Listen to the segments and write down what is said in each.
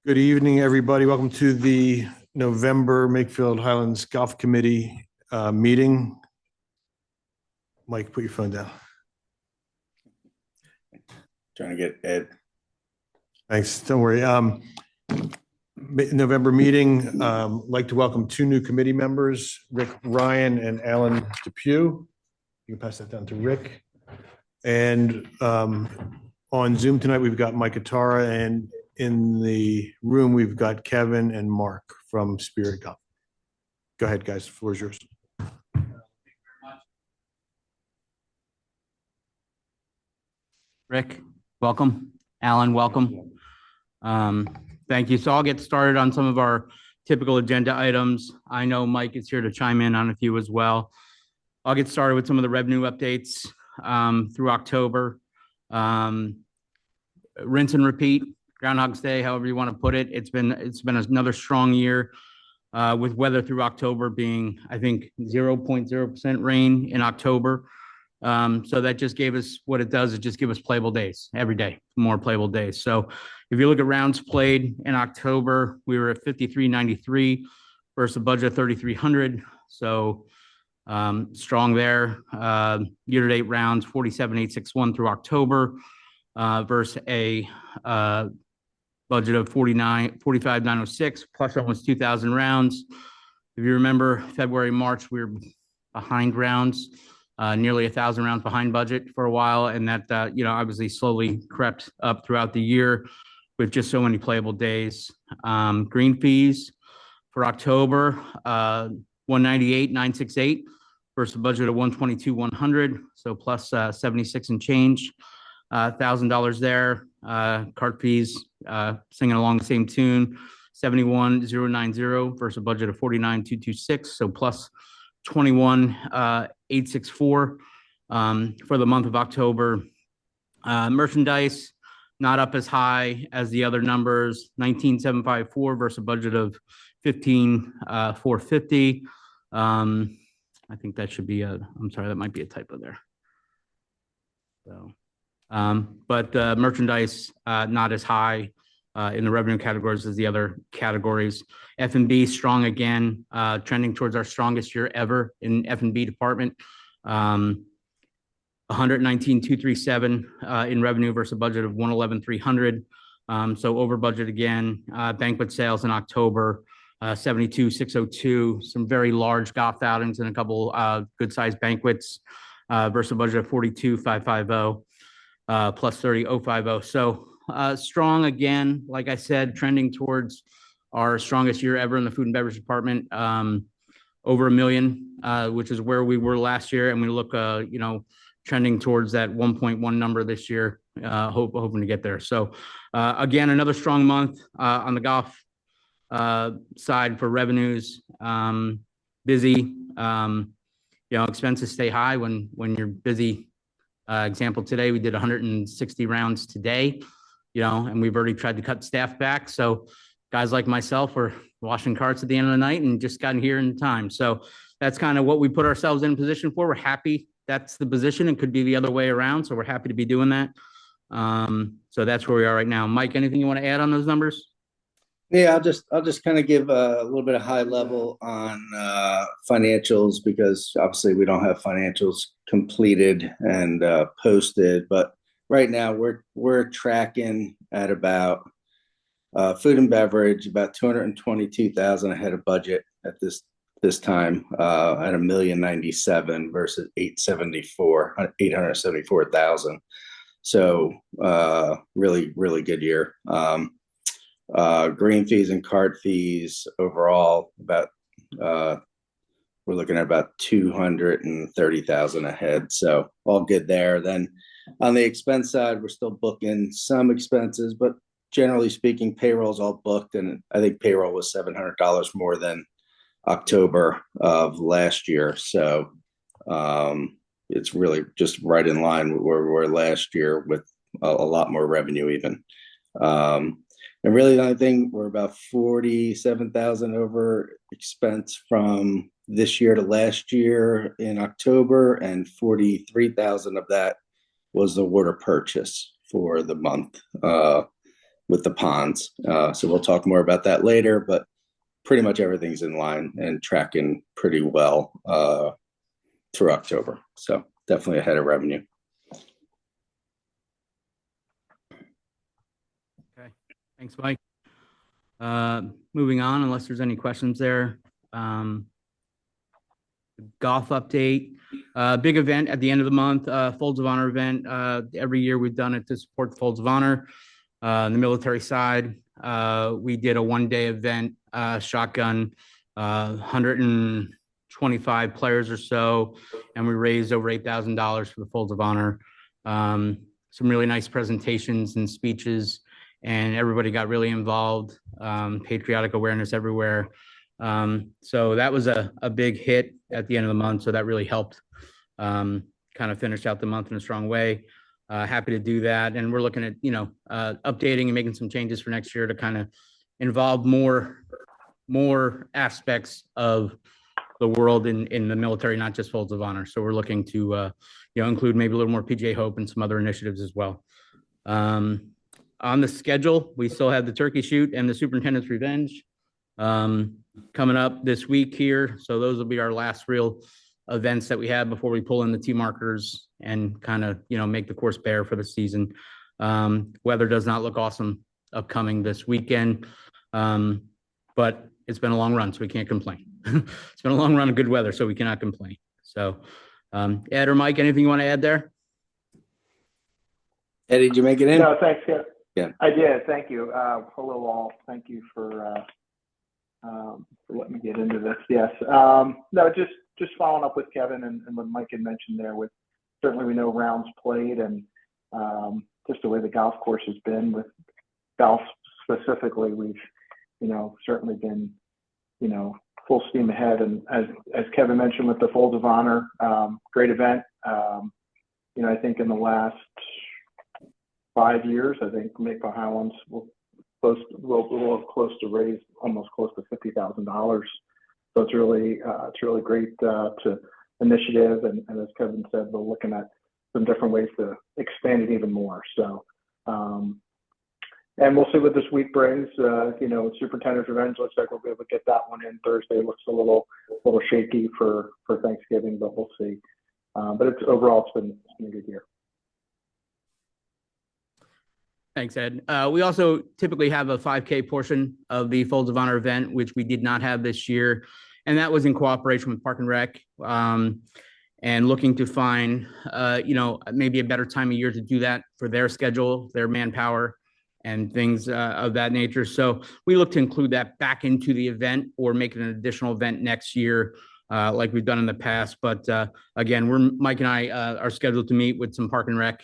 Good evening, everybody. Welcome to the November Makefield Highlands Golf Committee meeting. Mike, put your phone down. Trying to get Ed. Thanks. Don't worry. November meeting. Like to welcome two new committee members, Rick Ryan and Alan Depew. You can pass that down to Rick. And on Zoom tonight, we've got Mike Atara, and in the room, we've got Kevin and Mark from Spirit Golf. Go ahead, guys. The floor is yours. Rick, welcome. Alan, welcome. Thank you. So I'll get started on some of our typical agenda items. I know Mike is here to chime in on a few as well. I'll get started with some of the revenue updates through October. Rinse and repeat. Groundhog's Day, however you want to put it. It's been another strong year with weather through October being, I think, 0.0% rain in October. So that just gave us what it does. It just gives us playable days every day, more playable days. So if you look at rounds played in October, we were at 5393 versus a budget of 3,300. So strong there. Year-to-date rounds 47,861 through October versus a budget of 45,906, plus almost 2,000 rounds. If you remember, February, March, we were behind rounds, nearly 1,000 rounds behind budget for a while, and that obviously slowly crept up throughout the year with just so many playable days. Green fees for October, 198,968 versus a budget of 122,100, so plus 76 and change. $1,000 there. Cart fees, singing along the same tune, 71,090 versus a budget of 49,226, so plus 21,864 for the month of October. Merchandise not up as high as the other numbers, 19,754 versus a budget of 15,450. I think that should be I'm sorry, that might be a typo there. So. But merchandise not as high in the revenue categories as the other categories. F&B strong again, trending towards our strongest year ever in F&B department. 119,237 in revenue versus a budget of 111,300. So over budget again. Banquet sales in October, 72,602. Some very large golf outings and a couple good sized banquets versus a budget of 42,550. Plus 30,050. So strong again, like I said, trending towards our strongest year ever in the food and beverage department, over $1 million, which is where we were last year. And we look, trending towards that 1.1 number this year, hoping to get there. So again, another strong month on the golf side for revenues. Busy, expenses stay high when you're busy. Example today, we did 160 rounds today, and we've already tried to cut staff back. So guys like myself were washing carts at the end of the night and just gotten here in time. So that's kind of what we put ourselves in position for. We're happy that's the position. It could be the other way around. So we're happy to be doing that. So that's where we are right now. Mike, anything you want to add on those numbers? Yeah, I'll just kind of give a little bit of high level on financials, because obviously we don't have financials completed and posted, but right now we're tracking at about food and beverage about 222,000 ahead of budget at this time, at 1,097,000 versus 874,000. So really good year. Green fees and cart fees overall about we're looking at about 230,000 ahead, so all good there. Then on the expense side, we're still booking some expenses, but generally speaking, payroll's all booked, and I think payroll was $700 more than October of last year. So it's really just right in line with where we were last year, with a lot more revenue even. And really the only thing, we're about 47,000 over expense from this year to last year in October, and 43,000 of that was the water purchase for the month. with the ponds. So we'll talk more about that later, but pretty much everything's in line and tracking pretty well through October. So definitely ahead of revenue. Okay, thanks, Mike. Moving on, unless there's any questions there. Golf update. Big event at the end of the month, Folds of Honor event. Every year we've done it to support Folds of Honor. On the military side, we did a one-day event, shotgun, 125 players or so, and we raised over $8,000 for the Folds of Honor. Some really nice presentations and speeches, and everybody got really involved. Patriotic awareness everywhere. So that was a big hit at the end of the month. So that really helped kind of finish out the month in a strong way. Happy to do that. And we're looking at, updating and making some changes for next year to kind of involve more aspects of the world in the military, not just Folds of Honor. So we're looking to, include maybe a little more PJ Hope and some other initiatives as well. On the schedule, we still have the turkey shoot and the superintendent's revenge coming up this week here. So those will be our last real events that we have before we pull in the tee markers and kind of, make the course bare for the season. Weather does not look awesome upcoming this weekend, but it's been a long run, so we can't complain. It's been a long run of good weather, so we cannot complain. So Ed or Mike, anything you want to add there? Eddie, did you make it in? No, thanks. Yeah. I did. Thank you. Hello all. Thank you for letting me get into this. Yes. No, just following up with Kevin and what Mike had mentioned there. With certainly we know rounds played and just the way the golf course has been with golf specifically, we've certainly been full steam ahead. And as Kevin mentioned with the Folds of Honor, great event. I think in the last 5 years, I think Makefield Highlands will close to raise almost close to $50,000. So it's really great initiative. And as Kevin said, we're looking at some different ways to expand it even more. So, and we'll see what this week brings. Superintendent's Revenge looks like we'll be able to get that one in Thursday. It looks a little shaky for Thanksgiving, but we'll see. But overall, it's been a good year. Thanks, Ed. We also typically have a 5K portion of the Folds of Honor event, which we did not have this year. And that was in cooperation with Park and Rec, and looking to find, maybe a better time of year to do that for their schedule, their manpower, and things of that nature. So we look to include that back into the event or make it an additional event next year, like we've done in the past. But again, Mike and I are scheduled to meet with some Park and Rec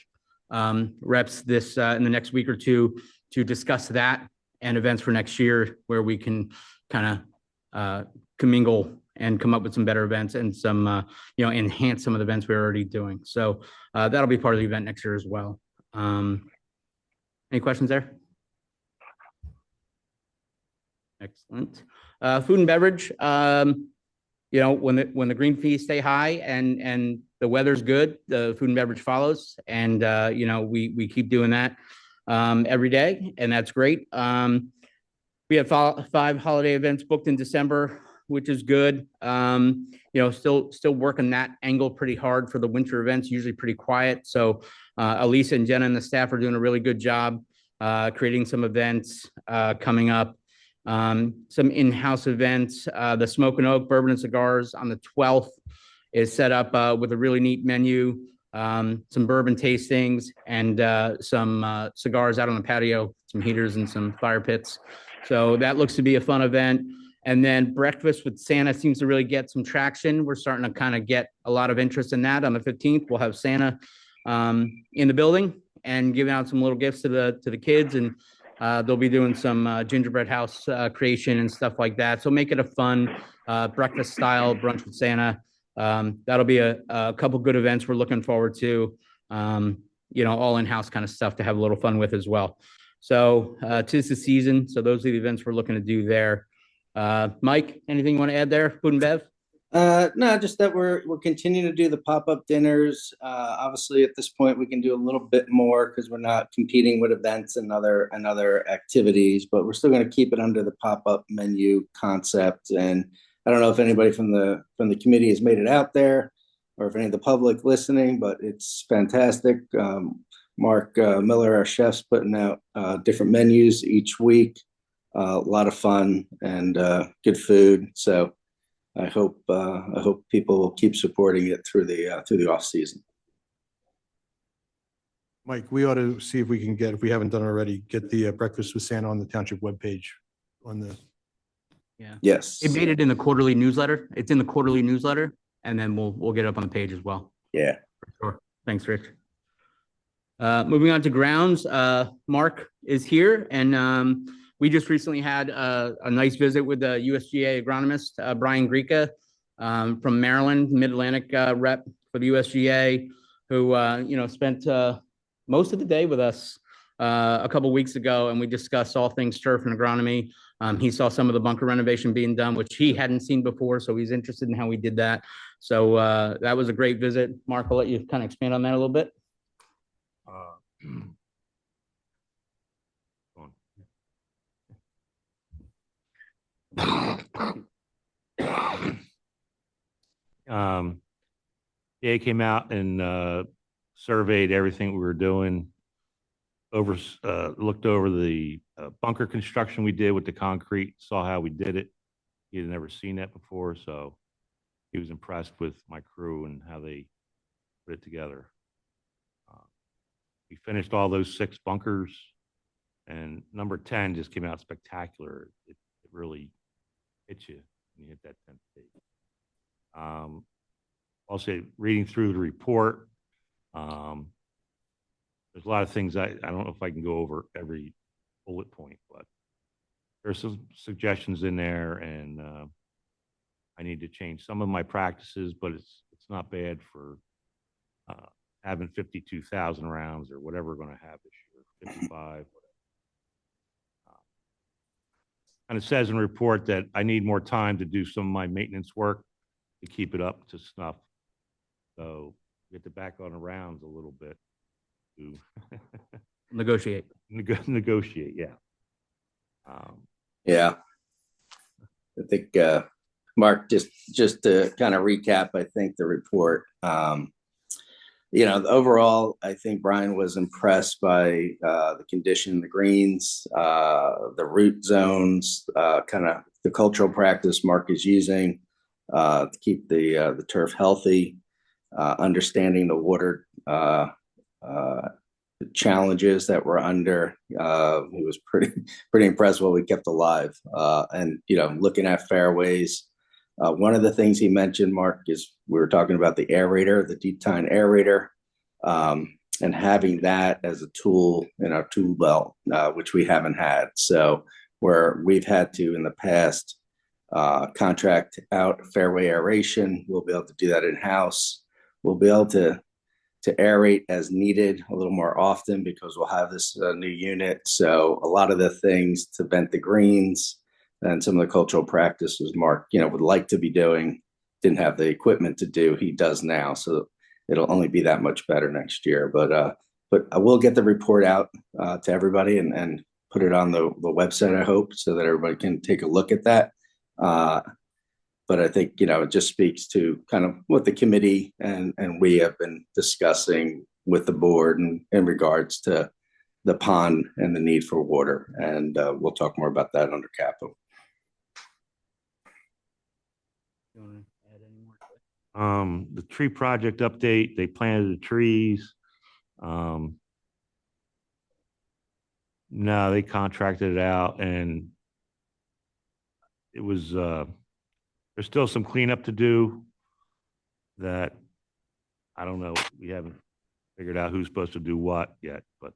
reps this in the next week or two to discuss that and events for next year where we can kind of commingle and come up with some better events and some enhance some of the events we're already doing. So that'll be part of the event next year as well. Any questions there? Excellent. Food and beverage. When the green fees stay high and the weather's good, the food and beverage follows, and we keep doing that every day, and that's great. We have 5 holiday events booked in December, which is good. Still working that angle pretty hard for the winter events, usually pretty quiet. So Elisa and Jenna and the staff are doing a really good job creating some events coming up. Some in-house events. The Smoke and Oak Bourbon and Cigars on the 12th is set up with a really neat menu, some bourbon tastings, and some cigars out on the patio, some heaters and some fire pits. So that looks to be a fun event. And then Breakfast with Santa seems to really get some traction. We're starting to kind of get a lot of interest in that. On the 15th, we'll have Santa in the building and giving out some little gifts to the kids, and they'll be doing some gingerbread house creation and stuff like that. So make it a fun breakfast style brunch with Santa. That'll be a couple good events we're looking forward to. All in-house kind of stuff to have a little fun with as well. So 'tis the season. So those are the events we're looking to do there. Mike, anything you want to add there? Food and bev? No, just that we're continuing to do the pop-up dinners. Obviously, at this point, we can do a little bit more because we're not competing with events and other activities, but we're still going to keep it under the pop-up menu concept. And I don't know if anybody from the committee has made it out there, or if any of the public listening, but it's fantastic. Mark Miller, our chef's putting out different menus each week. A lot of fun and good food. So I hope people will keep supporting it through the off season. Mike, we ought to see if we can get, if we haven't done already, get the Breakfast with Santa on the township webpage on the. Yeah. Yes. It made it in the quarterly newsletter. It's in the quarterly newsletter, and then we'll get it up on the page as well. Yeah. For sure. Thanks, Rich. Moving on to grounds, Mark is here, and we just recently had a nice visit with the USGA agronomist, Brian Gietka, from Maryland, Mid-Atlantic rep for the USGA, who spent most of the day with us a couple of weeks ago, and we discussed all things turf and agronomy. He saw some of the bunker renovation being done, which he hadn't seen before, so he's interested in how we did that. So that was a great visit. Mark, I'll let you kind of expand on that a little bit. They came out and surveyed everything we were doing, looked over the bunker construction we did with the concrete, saw how we did it. He had never seen that before, so he was impressed with my crew and how they put it together. We finished all those 6 bunkers, and number 10 just came out spectacular. It really hits you when you hit that 10th stage. Also, reading through the report, there's a lot of things I don't know if I can go over every bullet point, but there's some suggestions in there, and I need to change some of my practices, but it's not bad for having 52,000 rounds or whatever we're going to have this year, 55, whatever. And it says in the report that I need more time to do some of my maintenance work to keep it up to snuff. So get to back on the rounds a little bit to Negotiate. Negotiate, yeah. Yeah. I think Mark, just to kind of recap, I think the report, overall, I think Brian was impressed by the condition, the greens, the root zones, kind of the cultural practice Mark is using to keep the turf healthy, understanding the water challenges that we're under. He was pretty impressed what we kept alive, and looking at fairways. One of the things he mentioned, Mark, is we were talking about the aerator, the deep tine aerator, and having that as a tool in our tool belt, which we haven't had. So where we've had to in the past contract out fairway aeration, we'll be able to do that in house. We'll be able to aerate as needed a little more often because we'll have this new unit. So a lot of the things to vent the greens and some of the cultural practices Mark, would like to be doing, didn't have the equipment to do, he does now. So it'll only be that much better next year. But I will get the report out to everybody and put it on the website, I hope, so that everybody can take a look at that. But I think, it just speaks to kind of what the committee and we have been discussing with the board in regards to the pond and the need for water. And we'll talk more about that under capital. You want to add any more to it? The tree project update, they planted the trees. No, they contracted it out, and it was there's still some cleanup to do that I don't know. We haven't figured out who's supposed to do what yet, but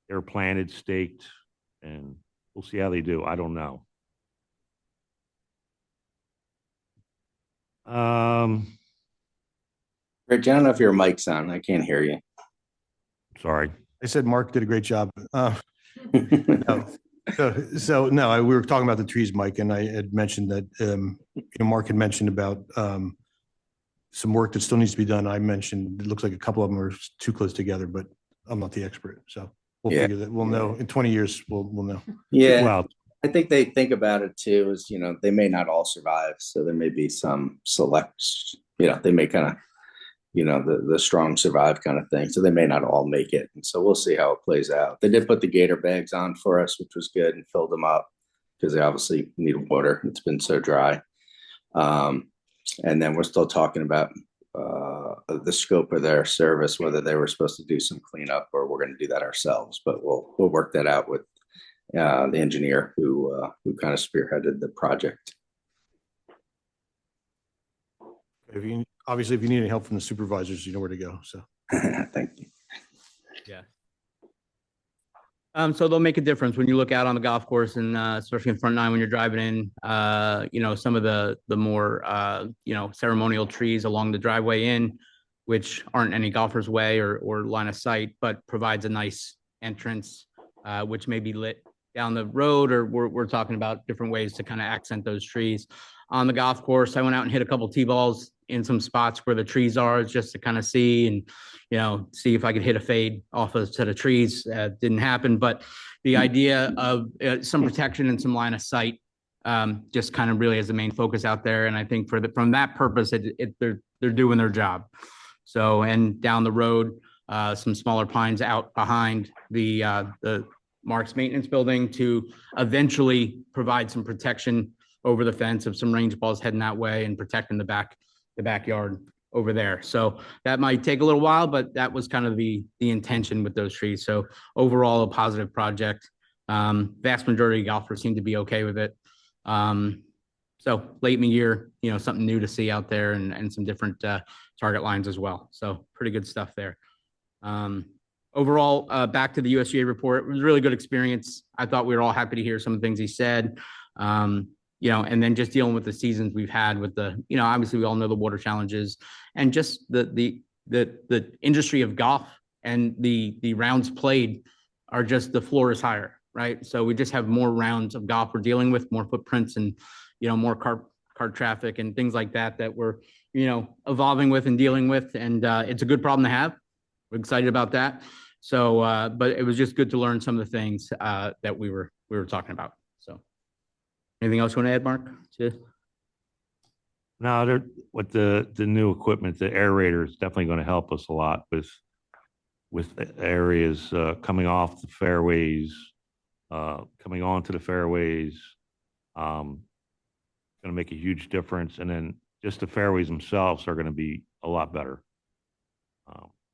they're planted, staked, and we'll see how they do. I don't know. Rich, I don't know if your mic's on. I can't hear you. Sorry. I said Mark did a great job. No. So no, we were talking about the trees, Mike, and I had mentioned that, Mark had mentioned about, some work that still needs to be done. I mentioned, it looks like a couple of them are too close together, but I'm not the expert. So we'll Yeah. figure that. We'll know in 20 years. We'll know. Yeah, Well, I think they think about it too, is, they may not all survive. So there may be some select, they may kind of, the strong survive kind of thing. So they may not all make it. And so we'll see how it plays out. They did put the gator bags on for us, which was good, and filled them up because they obviously need water. It's been so dry. And then we're still talking about the scope of their service, whether they were supposed to do some cleanup or we're going to do that ourselves. But we'll work that out with the engineer who kind of spearheaded the project. Obviously, if you need any help from the supervisors, you know where to go. So Thank you. Yeah. So they'll make a difference when you look out on the golf course, and especially in front nine when you're driving in. Some of the more ceremonial trees along the driveway in, which aren't any golfer's way or line of sight, but provides a nice entrance, which may be lit down the road, or we're talking about different ways to kind of accent those trees. On the golf course, I went out and hit a couple tee balls in some spots where the trees are, just to kind of see and, see if I could hit a fade off a set of trees. Didn't happen, but the idea of some protection and some line of sight, just kind of really is the main focus out there. And I think from that purpose, they're doing their job. So, and down the road, some smaller pines out behind the Mark's maintenance building to eventually provide some protection over the fence of some range balls heading that way and protecting the backyard over there. So that might take a little while, but that was kind of the intention with those trees. So overall, a positive project. Vast majority of golfers seem to be okay with it. So late in the year, something new to see out there and some different target lines as well. So pretty good stuff there. Overall, back to the USGA report, it was a really good experience. I thought we were all happy to hear some of the things he said. And then just dealing with the seasons we've had with obviously we all know the water challenges and just the industry of golf and the rounds played are just, the floor is higher, right? So we just have more rounds of golf we're dealing with, more footprints and, more car traffic and things like that we're, evolving with and dealing with. And it's a good problem to have. We're excited about that. So, but it was just good to learn some of the things that we were talking about. So anything else you want to add, Mark? No, with the new equipment, the aerator is definitely going to help us a lot with areas coming off the fairways, coming onto the fairways. Going to make a huge difference, and then just the fairways themselves are going to be a lot better.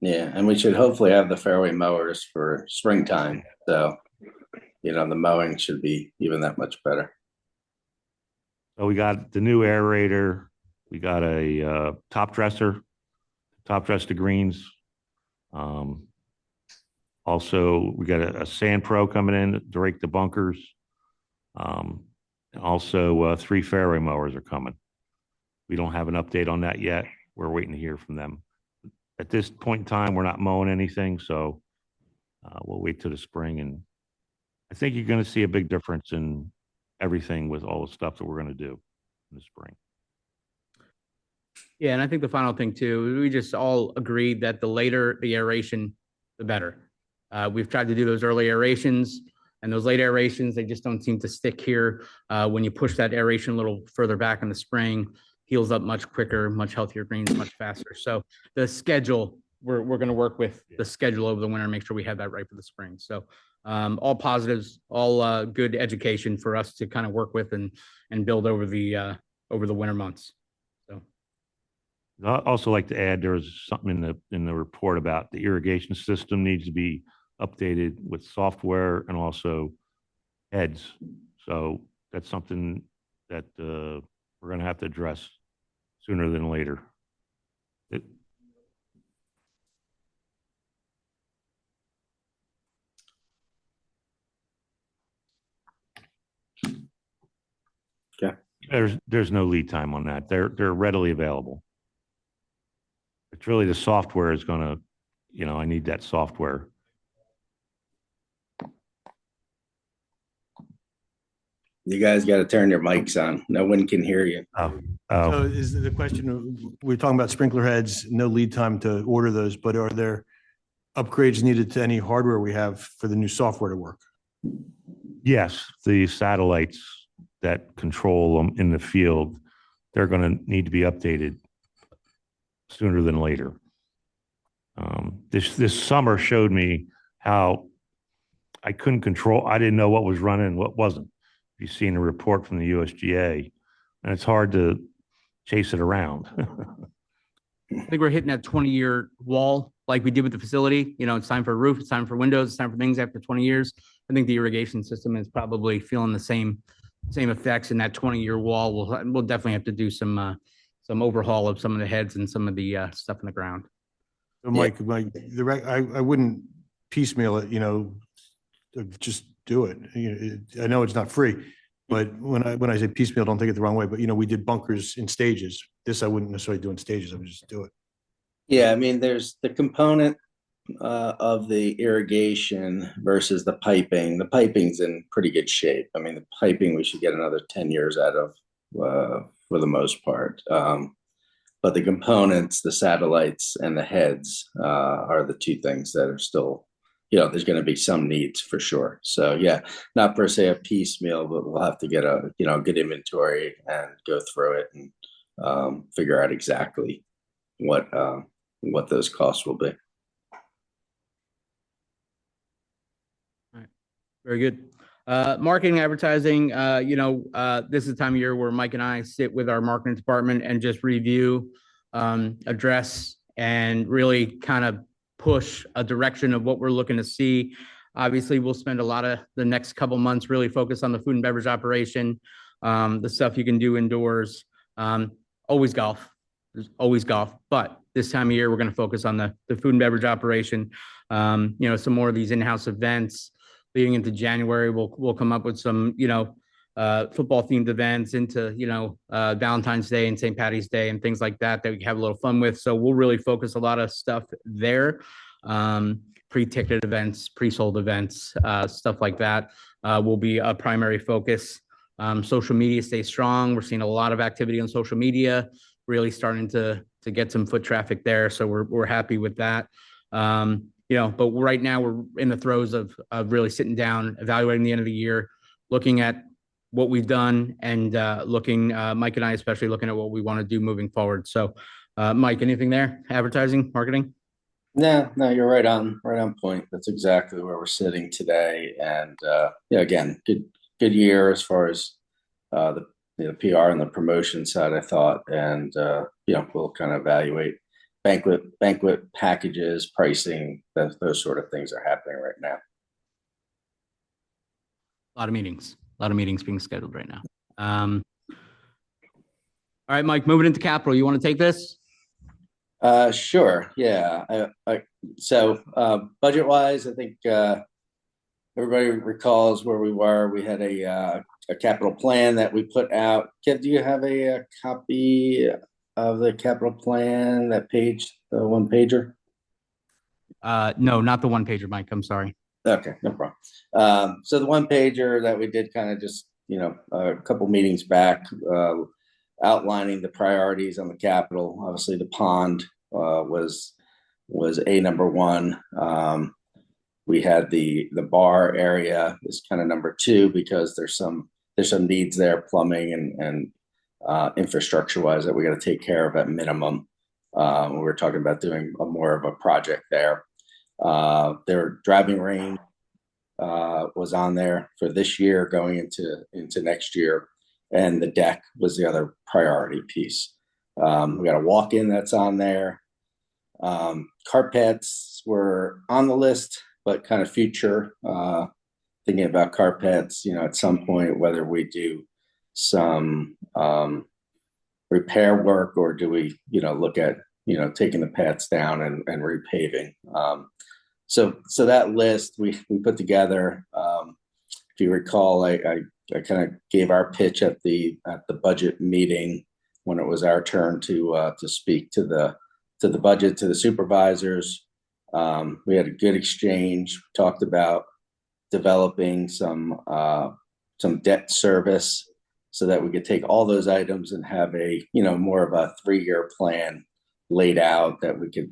Yeah, and we should hopefully have the fairway mowers for springtime. So, the mowing should be even that much better. So we got the new aerator. We got a top dress to greens. Also, we got a sand pro coming in to rake the bunkers. Also, 3 fairway mowers are coming. We don't have an update on that yet. We're waiting to hear from them. At this point in time, we're not mowing anything, so we'll wait till the spring. And I think you're going to see a big difference in everything with all the stuff that we're going to do in the spring. Yeah, and I think the final thing too, we just all agreed that the later the aeration, the better. We've tried to do those early aerations, and those late aerations, they just don't seem to stick here. When you push that aeration a little further back in the spring, heals up much quicker, much healthier greens, much faster. So the schedule, we're going to work with the schedule over the winter, make sure we have that right for the spring. So all positives, all good education for us to kind of work with and build over the winter months. So I'd also like to add, there was something in the report about the irrigation system needs to be updated with software and also heads. So that's something that we're going to have to address sooner than later. Yeah. There's no lead time on that. They're readily available. It's really the software is going to, I need that software. You guys got to turn your mics on. No one can hear you. Oh, So is the question, we're talking about sprinkler heads, no lead time to order those, but are there upgrades needed to any hardware we have for the new software to work? yes, the satellites that control them in the field, they're going to need to be updated sooner than later. This summer showed me how I couldn't control. I didn't know what was running and what wasn't. You've seen a report from the USGA, and it's hard to chase it around. I think we're hitting that 20-year wall like we did with the facility. You know, it's time for a roof, it's time for windows, it's time for things after 20 years. I think the irrigation system is probably feeling the same effects in that 20-year wall. We'll definitely have to do some overhaul of some of the heads and some of the stuff in the ground. So Mike, I wouldn't piecemeal it, just do it. I know it's not free, but when I say piecemeal, don't take it the wrong way, but we did bunkers in stages. This I wouldn't necessarily do in stages. I would just do it. Yeah, I mean, there's the component of the irrigation versus the piping. The piping's in pretty good shape. I mean, the piping we should get another 10 years out of for the most part. But the components, the satellites, and the heads are the two things that are still, there's going to be some needs for sure. So yeah, not per se a piecemeal, but we'll have to get a good inventory and go through it and figure out exactly what those costs will be. All right, very good. Marketing, advertising, this is the time of year where Mike and I sit with our marketing department and just review, address, and really kind of push a direction of what we're looking to see. Obviously, we'll spend a lot of the next couple months really focused on the food and beverage operation, the stuff you can do indoors. Always golf. There's always golf, but this time of year, we're going to focus on the food and beverage operation. Some more of these in-house events. Leading into January, we'll come up with some, football themed events into, Valentine's Day and St. Patty's Day and things like that we can have a little fun with. So we'll really focus a lot of stuff there. Pre-ticketed events, pre-sold events, stuff like that will be a primary focus. Social media stays strong. We're seeing a lot of activity on social media, really starting to get some foot traffic there. So we're happy with that. But right now we're in the throes of really sitting down, evaluating the end of the year, looking at what we've done and Mike and I especially looking at what we want to do moving forward. So Mike, anything there? Advertising, marketing? No, you're right on point. That's exactly where we're sitting today. And again, good year as far as the PR and the promotion side, I thought. And we'll kind of evaluate banquet packages, pricing, those sort of things are happening right now. A lot of meetings being scheduled right now. All right, Mike, moving into capital. You want to take this? Sure. Yeah. So budget wise, I think everybody recalls where we were. We had a capital plan that we put out. Kev, do you have a copy of the capital plan, that page, the one pager? No, not the one pager, Mike. I'm sorry. Okay, no problem. So the one pager that we did kind of just, a couple meetings back, outlining the priorities on the capital. Obviously, the pond was number one. We had the bar area is kind of number two because there's some needs there, plumbing and infrastructure wise, that we got to take care of at minimum. We were talking about doing more of a project there. Their driving range was on there for this year going into next year, and the deck was the other priority piece. We got a walk-in that's on there. Carpets were on the list, but kind of future, thinking about carpets, at some point, whether we do some repair work or do we, look at, taking the paths down and repaving. So that list we put together. If you recall, I kind of gave our pitch at the budget meeting when it was our turn to speak to the budget, to the supervisors. We had a good exchange. We talked about developing some some debt service so that we could take all those items and have a, more of a 3-year plan laid out that we could,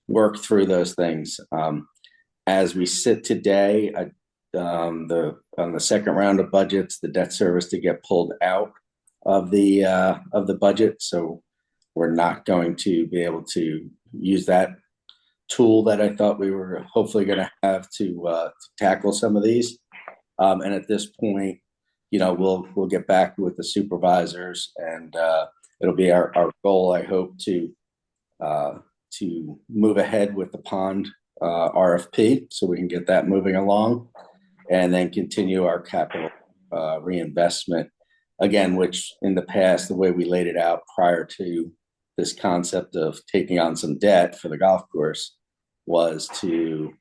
work through those things. As we sit today, on the second round of budgets, the debt service to get pulled out of the budget. So we're not going to be able to use that tool that I thought we were hopefully going to have to tackle some of these. And at this point, we'll get back with the supervisors, and it'll be our goal, I hope, to move ahead with the pond RFP so we can get that moving along, and then continue our capital reinvestment again, which in the past, the way we laid it out prior to this concept of taking on some debt for the golf course was to,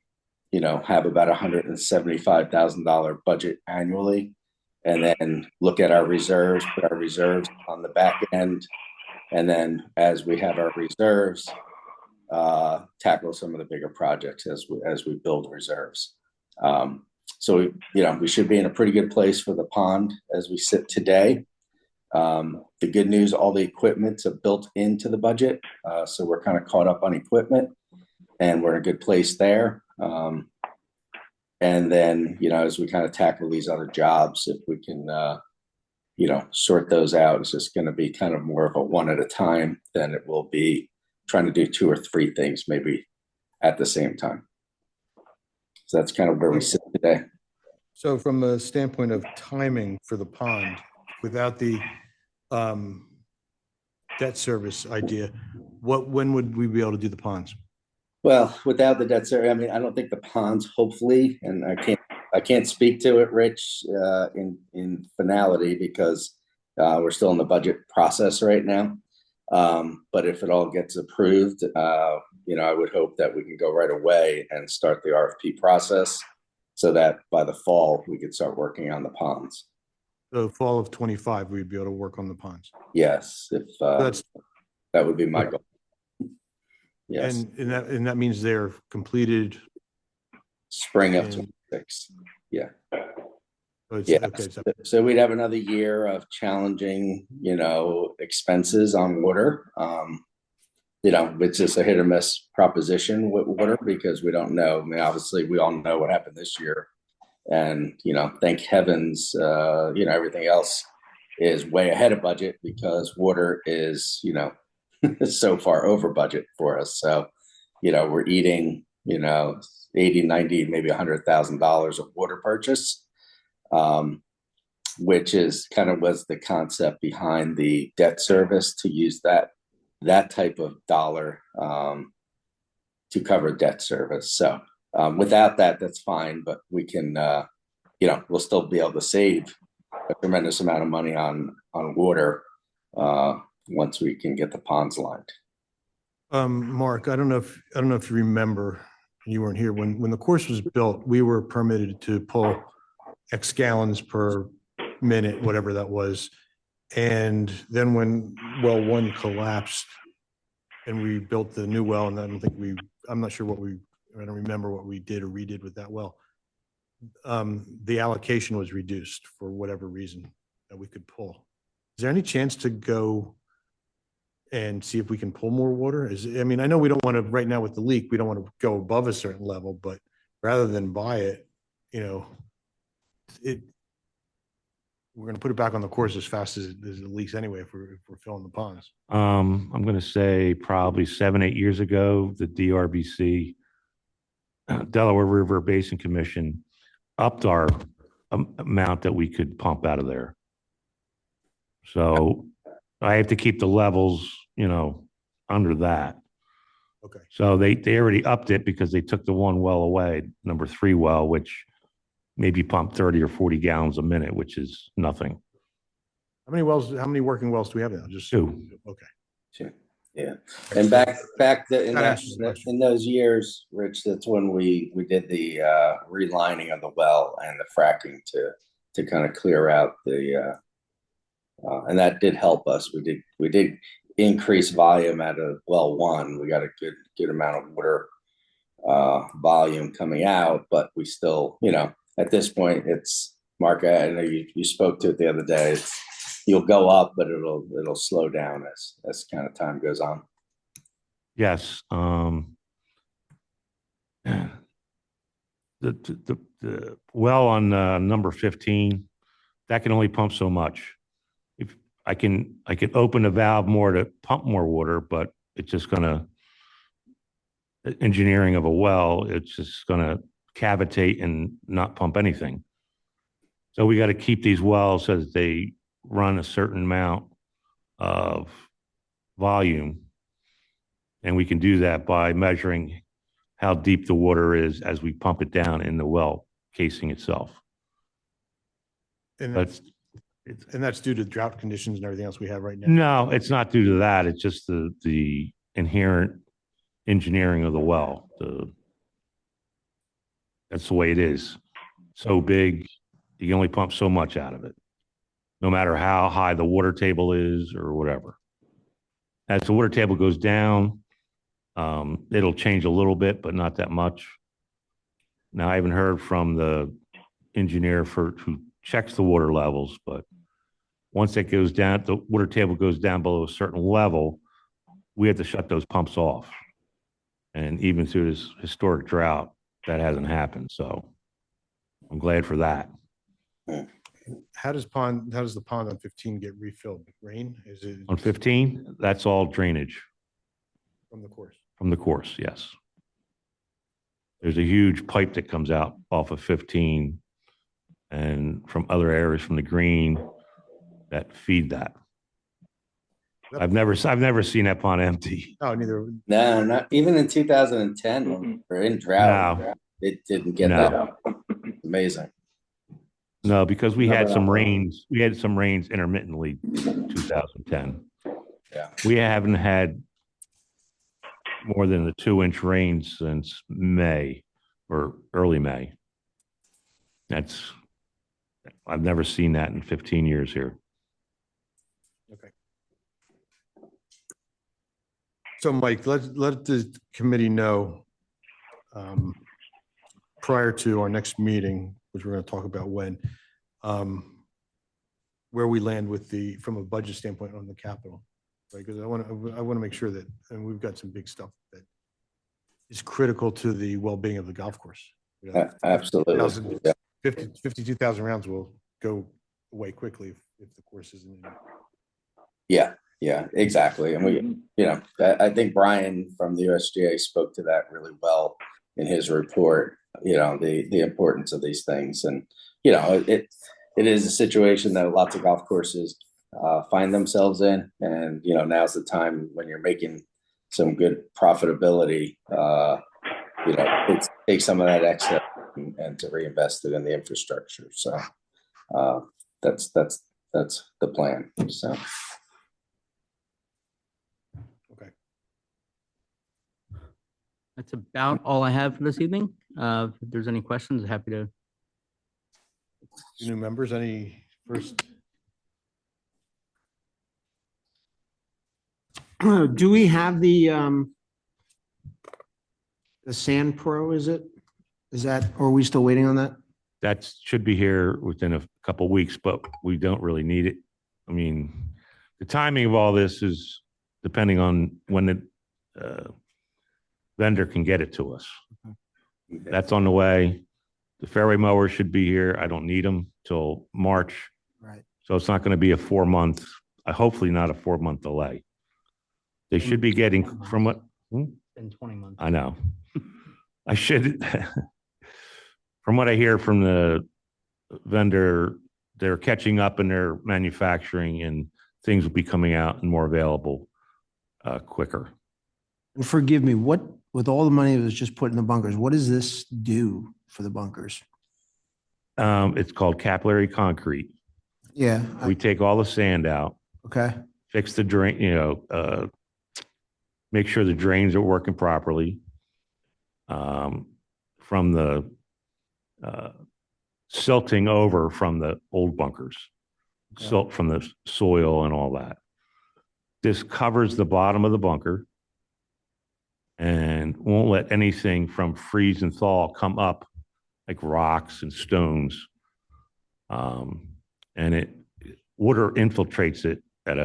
have about $175,000 budget annually, and then look at our reserves, put our reserves on the back end. And then as we have our reserves, tackle some of the bigger projects as we build reserves. So, we should be in a pretty good place for the pond as we sit today. The good news, all the equipment's built into the budget. So we're kind of caught up on equipment, and we're in a good place there. And then, as we kind of tackle these other jobs, if we can, sort those out, it's just going to be kind of more of a one at a time than it will be trying to do 2 or 3 things maybe at the same time. So that's kind of where we sit today. So from a standpoint of timing for the pond, without the debt service idea, when would we be able to do the ponds? Well, without the debt service, I don't think the ponds, hopefully, and I can't speak to it, Rich, in finality, because we're still in the budget process right now. But if it all gets approved, I would hope that we can go right away and start the RFP process so that by the fall we could start working on the ponds. So fall of 25, we'd be able to work on the ponds. Yes, if that would be my goal. Yes, and that means they're completed spring of 26. Yeah. Yeah. Okay, so we'd have another year of challenging, expenses on water. It's just a hit or miss proposition with water because we don't know. Obviously, we all know what happened this year, and thank heavens, everything else is way ahead of budget because water is, so far over budget for us. So, we're eating, 80, 90, maybe $100,000 of water purchase. Which is kind of was the concept behind the debt service, to use that type of dollar to cover debt service. So without that, that's fine, but we can, we'll still be able to save a tremendous amount of money on water once we can get the ponds lined. Mark, I don't know if you remember, you weren't here when the course was built. We were permitted to pull X gallons per minute, whatever that was. And then when well 1 collapsed and we built the new well, and I'm not sure I don't remember what we did or redid with that well. The allocation was reduced for whatever reason that we could pull. Is there any chance to go and see if we can pull more water? I know we don't want to, right now with the leak, we don't want to go above a certain level, but rather than buy it, we're going to put it back on the course as fast as it leaks anyway if we're filling the ponds. I'm going to say probably 7-8 years ago, the DRBC, Delaware River Basin Commission, upped our amount that we could pump out of there. So I have to keep the levels, under that. Okay. So they already upped it because they took the one well away, number 3 well, which maybe pump 30 or 40 gallons a minute, which is nothing. How many working wells do we have now? Just 2. Okay. Sure. Yeah. And back in those years, Rich, that's when we did the relining of the well and the fracking to kind of clear out the and that did help us. We did increase volume out of well 1. We got a good amount of water volume coming out, but we still, at this point, it's Mark, I know you spoke to it the other day. You'll go up, but it'll slow down as kind of time goes on. Yes. The well on number 15, that can only pump so much. If I can open the valve more to pump more water, but it's just gonna engineering of a well, it's just gonna cavitate and not pump anything. So we got to keep these wells so that they run a certain amount of volume. And we can do that by measuring how deep the water is as we pump it down in the well casing itself. And But that's due to drought conditions and everything else we have right now. no, it's not due to that. It's just the inherent engineering of the well. That's the way it is. So big, you can only pump so much out of it, no matter how high the water table is or whatever. As the water table goes down, it'll change a little bit, but not that much. Now, I haven't heard from the engineer who checks the water levels, but once it goes down, the water table goes down below a certain level, we have to shut those pumps off. And even through this historic drought, that hasn't happened. So I'm glad for that. How does the pond on 15 get refilled? Rain? Is it On 15, that's all drainage from the course? from the course, yes. There's a huge pipe that comes out off of 15 and from other areas from the green that feed that. I've never seen that pond empty. Oh, neither. No, not even in 2010 when we're in drought. No. It didn't get No. that amazing. No, because we had some rains. We had some rains intermittently in 2010. Yeah. We haven't had more than a 2-inch rain since May or early May. I've never seen that in 15 years here. Okay. So Mike, let the committee know prior to our next meeting, which we're going to talk about when, where we land from a budget standpoint on the capital, right? Because I want to make sure that, and we've got some big stuff that is critical to the well-being of the golf course. Absolutely. Yeah. 52,000 rounds will go away quickly if the course isn't in. Yeah, exactly. And I think Brian from the USGA spoke to that really well in his report, the importance of these things. And, it is a situation that lots of golf courses find themselves in. And, now's the time when you're making some good profitability, take some of that excess and to reinvest it in the infrastructure. So that's the plan. So. Okay. That's about all I have for this evening. If there's any questions, happy to. New members, any first? Do we have the Sand Pro, is that, or are we still waiting on that? That should be here within a couple of weeks, but we don't really need it. I mean, the timing of all this is depending on when the vendor can get it to us. Okay. That's on the way. The fairway mowers should be here. I don't need them till March. Right. So it's not going to be a 4-month, hopefully not a 4-month delay. They should be getting from what? In 20 months. I know. I should. From what I hear from the vendor, they're catching up in their manufacturing and things will be coming out and more available quicker. And forgive me, with all the money that was just put in the bunkers, what does this do for the bunkers? It's called capillary concrete. Yeah. We take all the sand out, Okay. fix the drain, make sure the drains are working properly. From the silting over from the old bunkers, silt from the soil and all that. This covers the bottom of the bunker and won't let anything from freeze and thaw come up like rocks and stones. And water infiltrates it at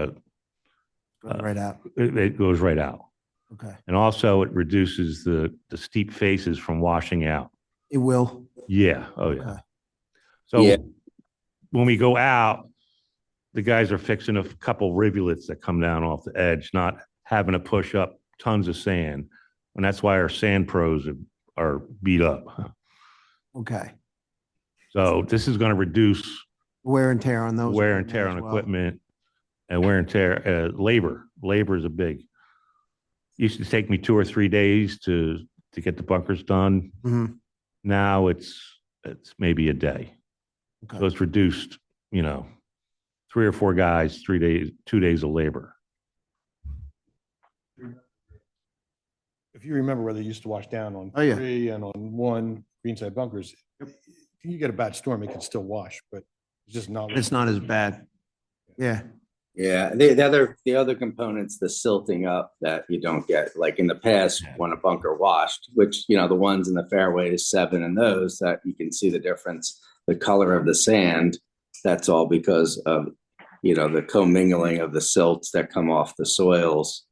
Right out. it goes right out. Okay. And also it reduces the steep faces from washing out. It will. Yeah. Oh yeah. Okay. So Yeah. when we go out, the guys are fixing a couple rivulets that come down off the edge, not having to push up tons of sand. And that's why our sand pros are beat up. Okay. So this is going to reduce Wear and tear on those. wear and tear as on well. equipment and wear and tear, labor. Labor is a big. Used to take me 2 or 3 days to get the bunkers done. Mhm. Now it's maybe a day. Okay. So it's reduced, 3 or 4 guys, 3 days, 2 days of labor. If you remember where they used to wash down on Oh, yeah. 3 and on 1 greenside bunkers, if you get a bad storm, it can still wash, but it's just not. It's not as bad. Yeah. Yeah, the other components, the silting up that you don't get, like in the past when a bunker washed, which, the ones in the fairway is 7 and those that you can see the difference, the color of the sand, that's all because of, the commingling of the silts that come off the soils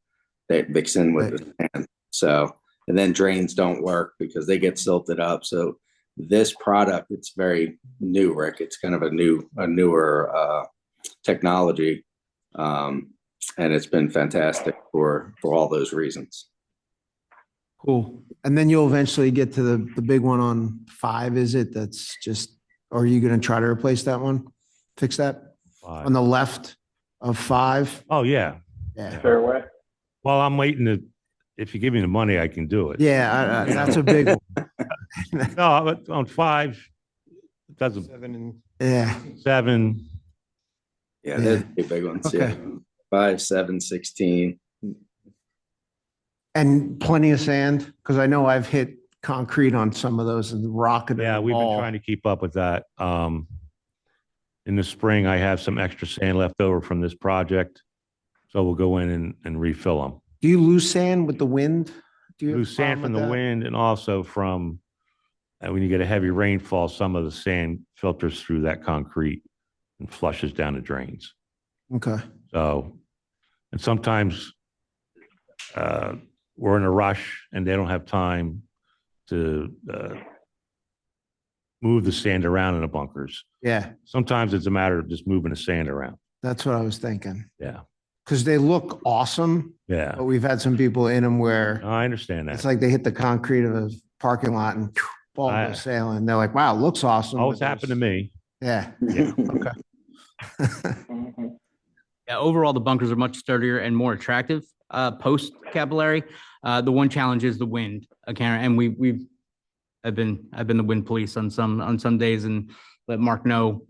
that mix in with the sand. So, and then drains don't work because they get silted up. So this product, it's very new, Rick. It's kind of a newer technology. And it's been fantastic for all those reasons. Cool. And then you'll eventually get to the big one on 5, is it? That's just, or are you going to try to replace that one? Fix that on the left of 5? Oh yeah. Yeah. Fairway. Well, I'm waiting if you give me the money, I can do it. Yeah. That's a big one. No, but on 5, it doesn't. 7 and Yeah. 7. Yeah, they're the big ones. Okay. Yeah. 5, 7, 16. And plenty of sand, because I know I've hit concrete on some of those and rocketed. Yeah, we've been trying to keep up with that. In the spring, I have some extra sand left over from this project. So we'll go in and refill them. Do you lose sand with the wind? Do you have Lose a sand problem from the with that? wind and also from, when you get a heavy rainfall, some of the sand filters through that concrete and flushes down the drains. Okay. So, and sometimes we're in a rush and they don't have time to move the sand around in the bunkers. Yeah, Sometimes it's a matter of just moving the sand around. that's what I was thinking. Yeah. Because they look awesome, Yeah. but we've had some people in them where I understand it's that. like they hit the concrete of a parking lot and ball I- goes sailing. They're like, wow, it looks awesome. Always but happened to there's- me. Yeah. Yeah. Okay. Mhm. Yeah, overall, the bunkers are much sturdier and more attractive post capillary. The one challenge is the wind. And I've been the wind police on some days and let Mark know,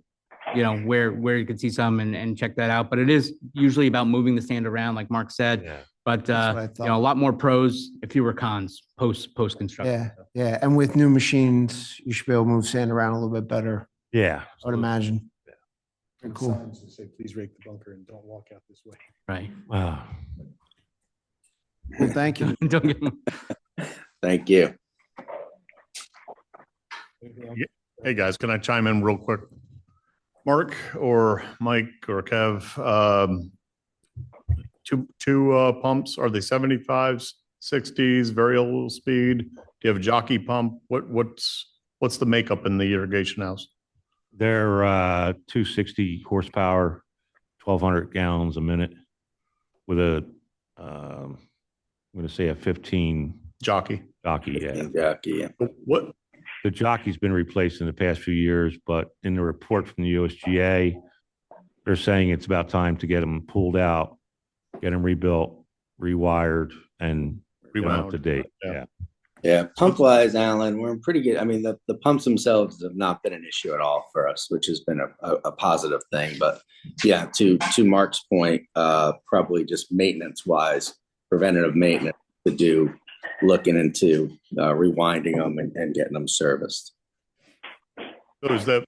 where you could see some and check that out. But it is usually about moving the sand around, like Mark said. Yeah. But That's what I thought. a lot more pros, fewer cons post construction. Yeah. Yeah. And with new machines, you should be able to move sand around a little bit better, Yeah. I would imagine. and Cool. signs that say, please rake the bunker and don't walk out this way. Right. Wow. Well, thank you. Don't get me- Thank you. Anything else? Hey, guys, can I chime in real quick? Mark or Mike or Kev, two pumps, are they 75s, 60s, variable speed? Do you have a jockey pump? What's the makeup in the irrigation house? They're 260 horsepower, 1,200 gallons a minute with I'm going to say a 15 Jockey. Jockey, jockey. Yeah. yeah. What, The jockey's been replaced in the past few years, but in the report from the USGA, they're saying it's about time to get them pulled out, get them rebuilt, rewired, and get 'em up to Rewound. date. Yeah. Yeah. Yeah, pump wise, Alan, we're in pretty good. I mean, the pumps themselves have not been an issue at all for us, which has been a positive thing. But yeah, to Mark's point, probably just maintenance wise, preventative maintenance to do, looking into rewinding them and getting them serviced. so is that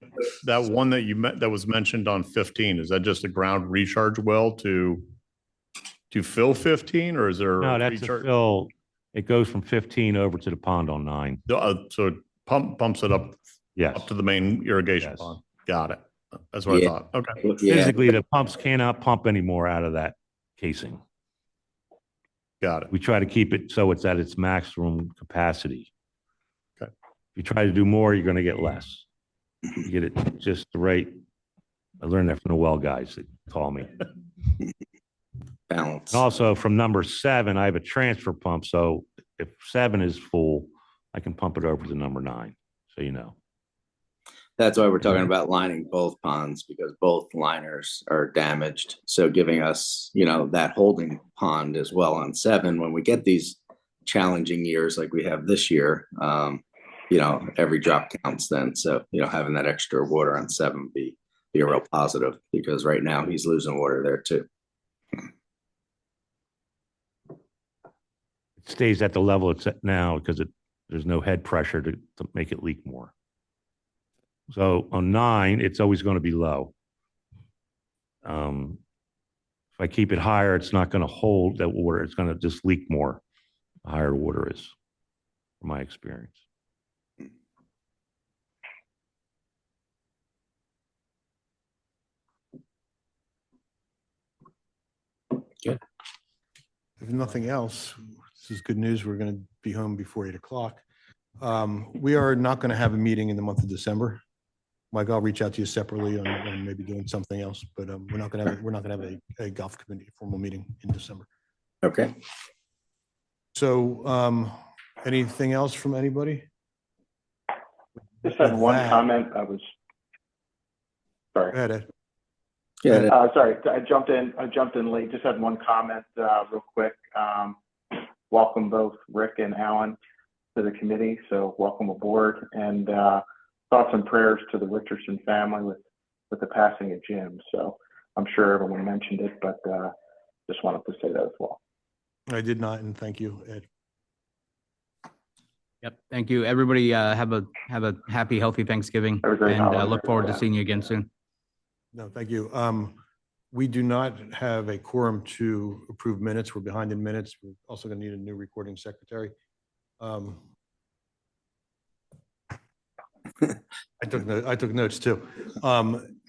one that that was mentioned on 15, is that just a ground recharge well to fill 15, or is there? No, a that's a recharge? fill. It goes from 15 over to the pond on 9. So it pumps it up Yes. to the main irrigation Yes. pond. Got it. That's what I Yeah. thought. Okay. Yeah, Physically, the pumps cannot pump anymore out of that casing. Got it. We try to keep it so it's at its maximum capacity. Okay. If you try to do more, you're going to get less. You get it just the right. I learned that from the well guys that call me. balance. And also from number 7, I have a transfer pump. So if 7 is full, I can pump it over to number 9. So you know. That's why we're talking about lining both ponds, because both liners are damaged. So giving us, that holding pond as well on 7, when we get these challenging years like we have this year, every drop counts then. So, having that extra water on 7 be a real positive, because right now he's losing water there too. It stays at the level it's at now because there's no head pressure to make it leak more. So on 9, it's always going to be low. If I keep it higher, it's not going to hold that water. It's going to just leak more. The higher water is, from my experience. If nothing else, this is good news. We're going to be home before 8 o'clock. We are not going to have a meeting in the month of December. Mike, I'll reach out to you separately on maybe doing something else, but we're not going to have a golf committee formal meeting in December. Okay. So anything else from anybody? Just had With one that- comment. Sorry. Go ahead, Ed. Yeah. Sorry, I jumped in late. Just had one comment real quick. Welcome both Rick and Alan to the committee. So welcome aboard, and thoughts and prayers to the Richardson family with the passing of Jim. So I'm sure everyone mentioned it, but just wanted to say that as well. I did not, and thank you, Ed. Yep. Thank you. Everybody have a happy, healthy Thanksgiving, Have a great and holiday. look forward to Yeah. seeing you again soon. No, thank you. We do not have a quorum to approve minutes. We're behind in minutes. We're also going to need a new recording secretary. I took notes too.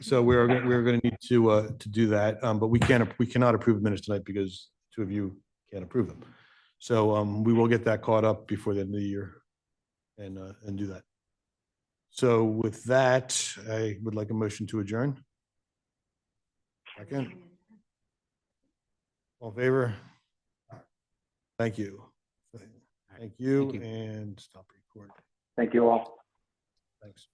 So we're going to need to do that, but we cannot approve minutes tonight because 2 of you can't approve them. So we will get that caught up before the end of the year and do that. So with that, I would like a motion to adjourn. Second. All in favor? Thank you. Thank you, Thank you. and stop recording. Thank you all. Thanks.